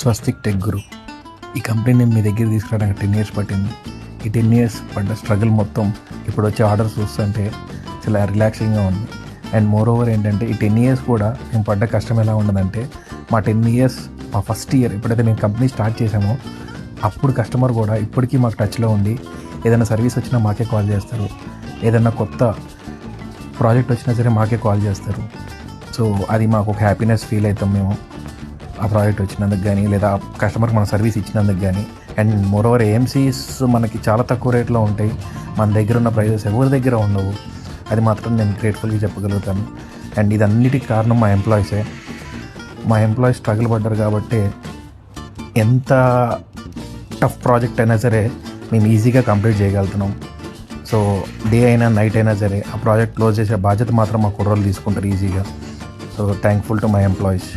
స్వస్తిక్ tech గురు ఈ కంపెనీని మీ దగ్గర తీసుకురావడానికి 10 years పట్టింది. ఈ 10 years పడ్డ స్ట్రగుల్ మొత్తం ఇప్పుడు వచ్చే ఆర్డర్స్ చూస్తుంటే చాలా రిలాక్సింగ్గా ఉంది. అండ్ మోర్ ఓవర్ ఏంటంటే ఈ 10 years కూడా మేము పడ్డ కష్టం ఎలా ఉండదంటే, మా 10 years మా ఫస్ట్ ఇయర్ ఎప్పుడైతే మేము కంపెనీ స్టార్ట్ చేసామో అప్పుడు కస్టమర్ కూడా ఇప్పటికీ మాకు టచ్లో ఉండి ఏదైనా సర్వీస్ వచ్చినా మాకే కాల్ చేస్తారు, ఏదైనా కొత్త ప్రాజెక్ట్ వచ్చినా సరే మాకే కాల్ చేస్తారు. సో అది మాకు ఒక హ్యాపీనెస్ ఫీల్ అవుతాం మేము ఆ ప్రాజెక్ట్ వచ్చినందుకు కానీ, లేదా కస్టమర్కి మన సర్వీస్ ఇచ్చినందుకు కానీ. అండ్ మోరోవర్ ఏఎంసీస్ మనకి చాలా తక్కువ రేట్లో ఉంటాయి, మన దగ్గర ఉన్న ప్రైజెస్ ఎవరి దగ్గర ఉండవు. అది మాత్రం నేను గ్రేట్ఫుల్గా చెప్పగలుగుతాను. అండ్ ఇదన్నిటికీ కారణం మా ఎంప్లాయీసే. మా ఎంప్లాయీస్ స్ట్రగుల్ పడ్డారు కాబట్టి ఎంత టఫ్ ప్రాజెక్ట్ అయినా సరే మేము ఈజీగా కంప్లీట్ చేయగలుగుతున్నాం. సో డే అయినా నైట్ అయినా సరే ఆ ప్రాజెక్ట్ క్లోజ్ చేసే బాధ్యత మాత్రం మా కుర్రోళ్ళు తీసుకుంటారు ఈజీగా. So thankful to my employees.